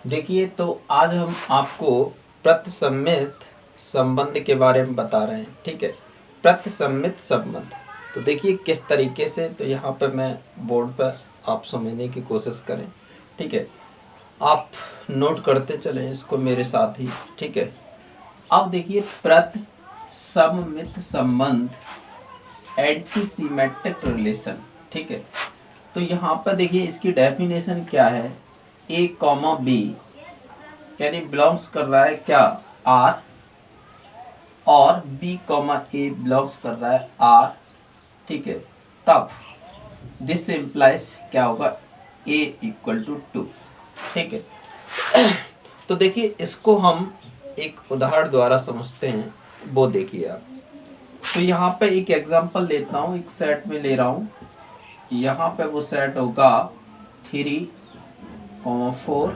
देखिए, तो आज हम आपको प्रतिसम्मित संबंध के बारे में बता रहे हैं। ठीक है, प्रतिसम्मित संबंध। तो देखिए किस तरीके से, तो यहाँ पर मैं बोर्ड पर आप समझने की कोशिश करें। ठीक है, आप नोट करते चलें इसको मेरे साथ ही। ठीक है, अब देखिए प्रतिसम्मित संबंध, एंटीसिमेट्रिक रिलेशन। ठीक है, तो यहाँ पर देखिए इसकी डेफिनेशन क्या है। ए कॉमा बी यानी बिलोंग्स कर रहा है क्या, आर, और बी कॉमा ए बिलोंग्स कर रहा है आर। ठीक है, तब दिस इम्प्लाइज क्या होगा, ए इक्वल टू 2। ठीक है, तो देखिए इसको हम एक उदाहरण द्वारा समझते हैं। वो देखिए आप, तो यहाँ पे एक एग्जांपल लेता हूँ, एक सेट में ले रहा हूँ। यहाँ पे वो सेट होगा 3, 4,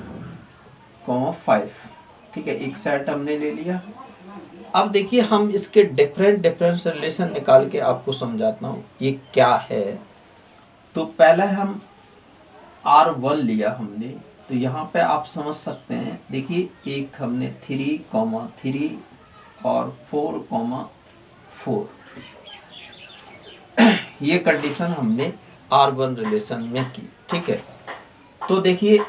5। ठीक है, एक सेट हमने ले लिया। अब देखिए हम इसके डिफरेंट रिलेशन निकाल के आपको समझाता हूँ ये क्या है। तो पहले हम R1 लिया हमने, तो यहाँ पे आप समझ सकते हैं। देखिए एक हमने 3, 3 और 4, 4 ये कंडीशन हमने R1 रिलेशन में की। ठीक है, तो देखिए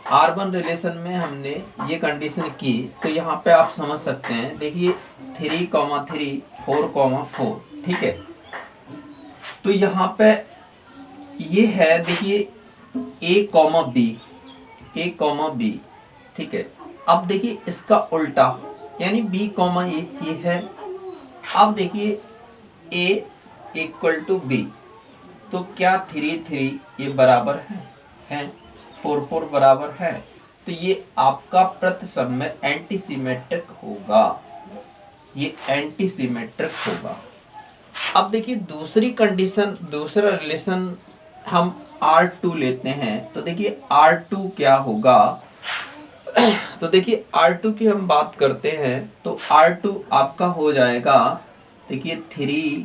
R1 रिलेशन में हमने ये कंडीशन की, तो यहाँ पे आप समझ सकते हैं। देखिए 3, 3, 4, 4। ठीक है, तो यहाँ पे ये है, देखिए A, B, A, B। ठीक है, अब देखिए इसका उल्टा यानी B, A ये है। अब देखिए A इक्वल टू B, तो क्या 3, 3 ये बराबर है 4, 4 बराबर है। तो ये आपका प्रतिसम्मित एंटीसिमेट्रिक होगा, ये एंटीसिमेट्रिक होगा। अब देखिए दूसरी कंडीशन, दूसरा रिलेशन हम R2 लेते हैं। तो देखिए R2 क्या होगा, तो देखिए R2 की हम बात करते हैं, तो R2 आपका हो जाएगा, देखिए 3,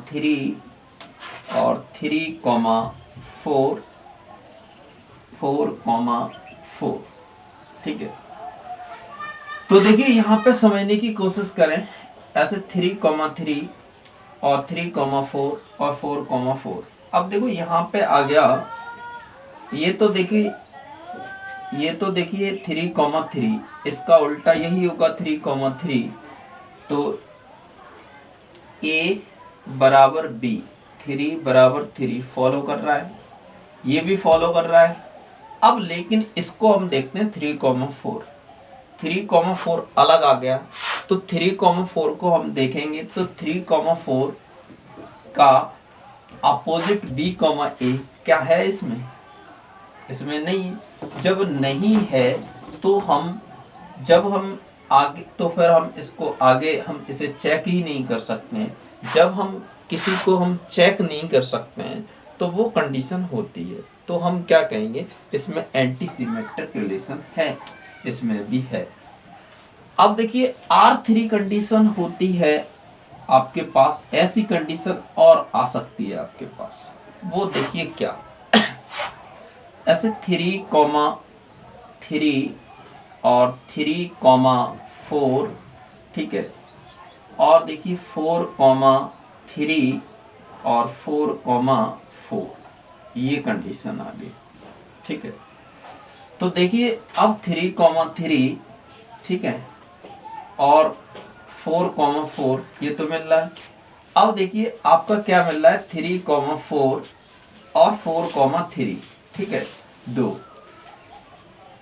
3 और 3, 4, 4, 4। ठीक है, तो देखिए यहाँ पे समझने की कोशिश करें। ऐसे 3, 3 और 3, 4 और 4, 4। अब देखो यहाँ पे आ गया, ये तो देखिए 3, 3, इसका उल्टा यही होगा 3, 3। तो A बराबर B, 3 बराबर 3 फॉलो कर रहा है, ये भी फॉलो कर रहा है। अब लेकिन इसको हम देखते हैं 3, 4। 3, 4 अलग आ गया, तो 3, 4 को हम देखेंगे, तो 3, 4 का अपोजिट B, A क्या है इसमें, इसमें नहीं है। जब नहीं है तो हम, जब हम आगे, तो फिर हम इसको आगे हम इसे चेक ही नहीं कर सकते हैं। जब हम किसी को हम चेक नहीं कर सकते हैं तो वो कंडीशन होती है, तो हम क्या कहेंगे, इसमें एंटीसिमेट्रिक रिलेशन है, इसमें भी है। अब देखिए R3 कंडीशन होती है आपके पास, ऐसी कंडीशन और आ सकती है आपके पास। वो देखिए क्या, ऐसे 3, 3 और 3, 4। ठीक है, और देखिए 4, 3 और 4, 4 ये कंडीशन आ गई। ठीक है, तो देखिए अब 3, 3। ठीक है, और 4, 4 ये तो मिल रहा है। अब देखिए आपका क्या मिल रहा है, 3, 4 और 4, 3। ठीक है, 2।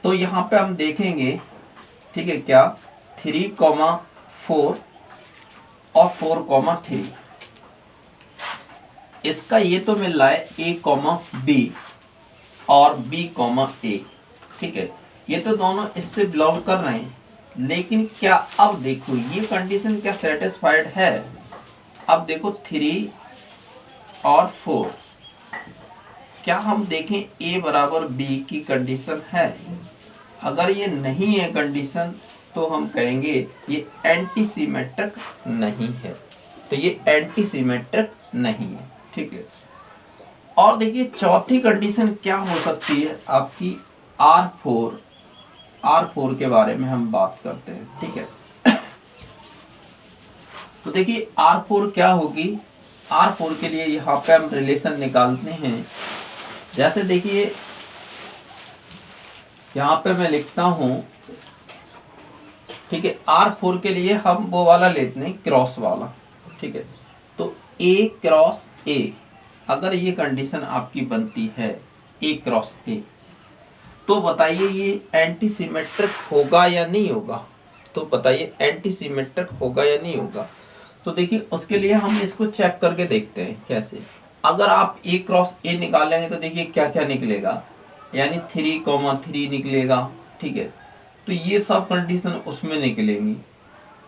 तो यहाँ पे हम देखेंगे, ठीक है, क्या 3, 4 और 4, 3, इसका ये तो मिल रहा है A, B और B, A। ठीक है, ये तो दोनों इससे बिलोंग कर रहे हैं, लेकिन क्या, अब देखो ये कंडीशन क्या सेटिस्फाइड है। अब देखो 3 और 4, क्या हम देखें A बराबर B की कंडीशन है। अगर ये नहीं है कंडीशन, तो हम कहेंगे ये एंटीसिमेट्रिक नहीं है, तो ये एंटीसिमेट्रिक नहीं है। ठीक है, और देखिए चौथी कंडीशन क्या हो सकती है आपकी, R4 के बारे में हम बात करते हैं, ठीक है। तो देखिए R4 क्या होगी, R4 के लिए यहाँ पे हम रिलेशन निकालते हैं। जैसे देखिए यहाँ पे मैं लिखता हूं, ठीक है, R4 के लिए हम वो वाला लेते हैं क्रॉस वाला, ठीक है। तो A क्रॉस A, अगर ये कंडीशन आपकी बनती है A क्रॉस A, तो बताइए ये एंटी सिमेट्रिक होगा या नहीं होगा। तो बताइए एंटी सिमेट्रिक होगा या नहीं होगा। तो देखिए उसके लिए हम इसको चेक करके देखते हैं कैसे। अगर आप A क्रॉस A निकालेंगे तो देखिए क्या क्या निकलेगा, यानी 3,3 निकलेगा, ठीक है। तो ये सब कंडीशन उसमें निकलेंगी,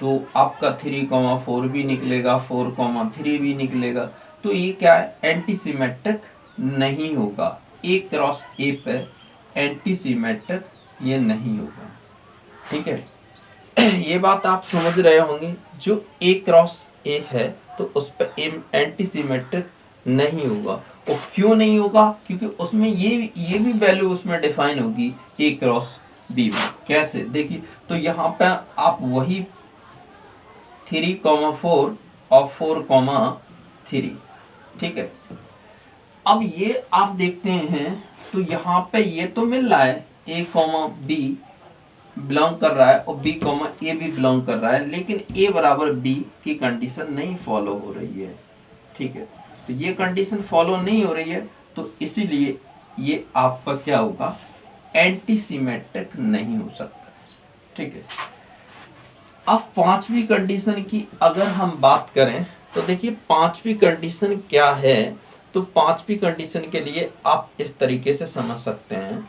तो आपका 3,4 भी निकलेगा, 4,3 भी निकलेगा। तो ये क्या है, एंटी सिमेट्रिक नहीं होगा। A क्रॉस A पे एंटी सिमेट्रिक ये नहीं होगा, ठीक है। ये बात आप समझ रहे होंगे। जो A क्रॉस A है तो उस पर एंटी सिमेट्रिक नहीं होगा। और क्यों नहीं होगा, क्योंकि उसमें ये भी वैल्यू उसमें डिफाइन होगी A क्रॉस B में। कैसे देखिए, तो यहाँ पे आप वही 3,4 और 4,3, ठीक है। अब ये आप देखते हैं तो यहाँ पे ये तो मिल रहा है A, B बिलोंग कर रहा है और B, A भी बिलोंग कर रहा है, लेकिन A बराबर B की कंडीशन नहीं फॉलो हो रही है, ठीक है। तो ये कंडीशन फॉलो नहीं हो रही है, तो इसीलिए ये आपका क्या होगा, एंटी सिमेट्रिक नहीं हो सकता, ठीक है। अब पांचवी कंडीशन की अगर हम बात करें तो देखिए पांचवी कंडीशन क्या है। तो पांचवी कंडीशन के लिए आप इस तरीके से समझ सकते हैं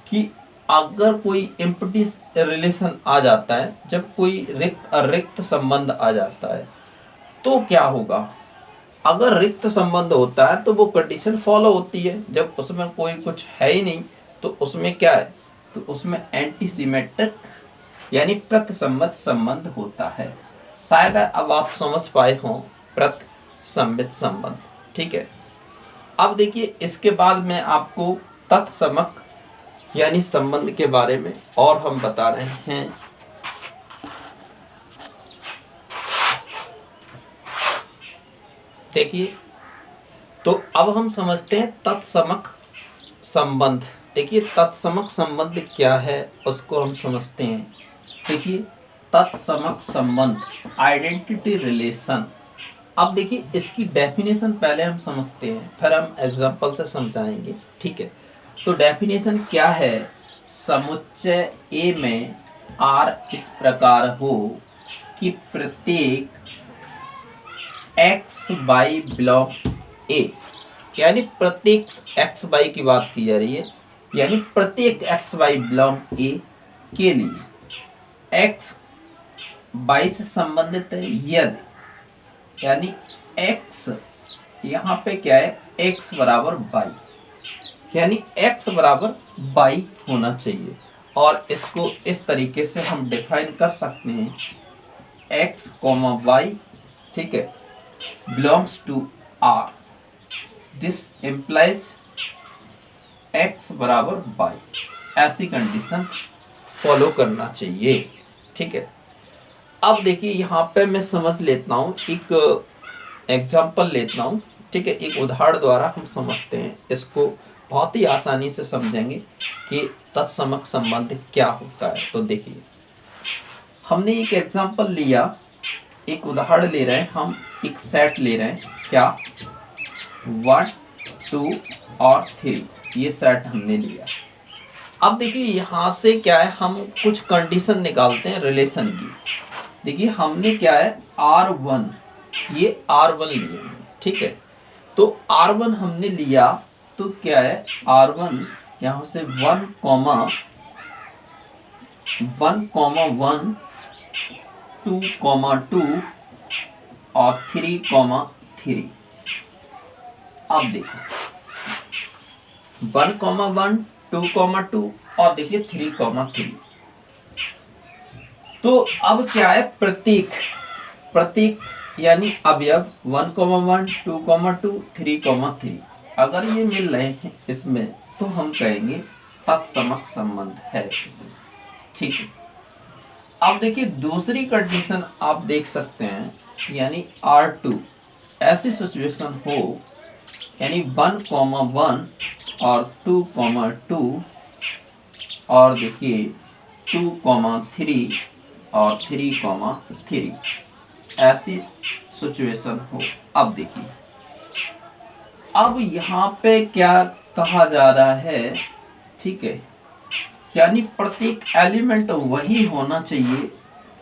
कि अगर कोई एम्प्टी रिलेशन आ जाता है, जब कोई रिक्त संबंध आ जाता है तो क्या होगा। अगर रिक्त संबंध होता है तो वो कंडीशन फॉलो होती है, जब उसमें कोई कुछ है ही नहीं तो उसमें क्या है, तो उसमें एंटी सिमेट्रिक यानी प्रतिसंबद्ध संबंध होता है। शायद अब आप समझ पाए हों प्रतिसंबित संबंध, ठीक है। अब देखिए इसके बाद मैं आपको तत्समक यानी संबंध के बारे में और हम बता रहे हैं। देखिए तो अब हम समझते हैं तत्समक संबंध। देखिए तत्समक संबंध क्या है उसको हम समझते हैं। देखिए तत्समक संबंध, आइडेंटिटी रिलेशन। अब देखिए इसकी डेफिनेशन पहले हम समझते हैं, फिर हम एग्जांपल से समझाएंगे, ठीक है। तो डेफिनेशन क्या है, समुच्चय A में R इस प्रकार हो कि प्रत्येक x y बिलोंग A, यानी प्रत्येक x y की बात की जा रही है, यानी प्रत्येक x y बिलोंग A के लिए x y से संबंधित है यदि, यानी x यहाँ पे क्या है, x बराबर y, यानी x बराबर y होना चाहिए। और इसको इस तरीके से हम डिफाइन कर सकते हैं, x, y, ठीक है, belongs to R, this implies x बराबर y। ऐसी कंडीशन फॉलो करना चाहिए, ठीक है। अब देखिए यहाँ पे मैं समझ लेता हूँ, एक एग्जाम्पल लेता हूँ, ठीक है। एक उदाहरण द्वारा हम समझते हैं, इसको बहुत ही आसानी से समझेंगे कि तत्समक संबंध क्या होता है। तो देखिए हमने एक एग्जाम्पल लिया, एक उदाहरण ले रहे हैं, हम एक सेट ले रहे हैं, क्या 1, 2 और 3, ये सेट हमने लिया। अब देखिए यहाँ से क्या है, हम कुछ कंडीशन निकालते हैं रिलेशन की। देखिए हमने क्या है, R1, ये R1 लिए, ठीक है। तो R1 हमने लिया तो क्या है, R1 यहाँ से 1, 2, 2 और 3, 3। अब देखो 1, 1, 2, 2 और देखिए 3, 3। तो अब क्या है, प्रतीक यानी अवयव 1, 1, 2, 2, 3, 3 अगर ये मिल रहे हैं इसमें, तो हम कहेंगे तत्समक संबंध है इसमें, ठीक है। अब देखिए दूसरी कंडीशन आप देख सकते हैं, यानी R2 ऐसी सिचुएशन हो, यानी 1,1 और 2,2 और देखिए 2,3 और 3,3 ऐसी सिचुएशन हो। अब देखिए अब यहाँ पे क्या कहा जा रहा है, ठीक है, यानी प्रत्येक एलिमेंट वही होना चाहिए,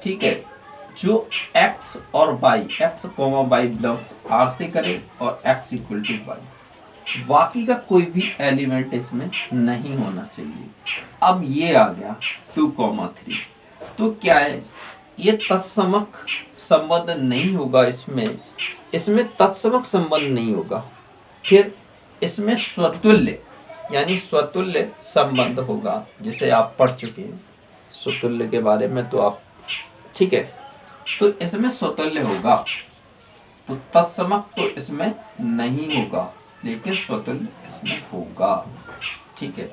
ठीक है, जो x और y, x, y belongs R से करे और x इक्वल टू y, बाकी का कोई भी एलिमेंट इसमें नहीं होना चाहिए। अब ये आ गया 2,3, तो क्या है, ये तत्समक संबंध नहीं होगा, इसमें तत्समक संबंध नहीं होगा। फिर इसमें स्वतुल्य, यानी स्वतुल्य संबंध होगा, जिसे आप पढ़ चुके हैं स्वतुल्य के बारे में, तो आप, ठीक है, तो इसमें स्वतुल्य होगा, तो तत्समक तो इसमें नहीं होगा, लेकिन स्वतुल्य इसमें होगा, ठीक है।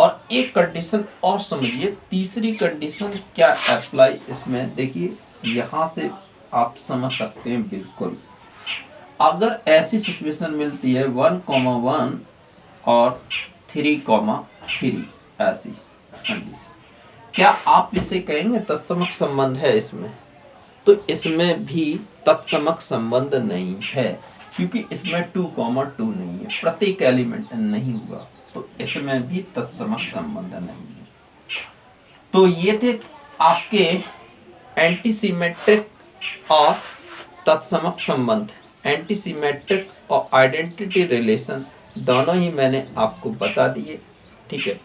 और एक कंडीशन और समझिए, तीसरी कंडीशन क्या अप्लाई इसमें, देखिए यहाँ से आप समझ सकते हैं बिल्कुल। अगर ऐसी सिचुएशन मिलती है 1,1 और 3,3 ऐसी कंडीशन, क्या आप इसे कहेंगे तत्समक संबंध है इसमें? तो इसमें भी तत्समक संबंध नहीं है, क्योंकि इसमें 2,2 नहीं है, प्रत्येक एलिमेंट नहीं हुआ, तो इसमें भी तत्समक संबंध नहीं है। तो ये थे आपके एंटीसिमेट्रिक और तत्समक संबंध, एंटीसिमेट्रिक और आइडेंटिटी रिलेशन दोनों ही मैंने आपको बता दिए, ठीक है।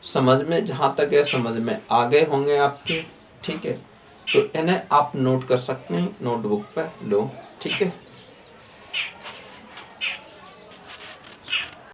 समझ में जहाँ तक है समझ में आ गए होंगे आपके, ठीक है। तो इन्हें आप नोट कर सकते हैं, नोटबुक पर लो, ठीक है।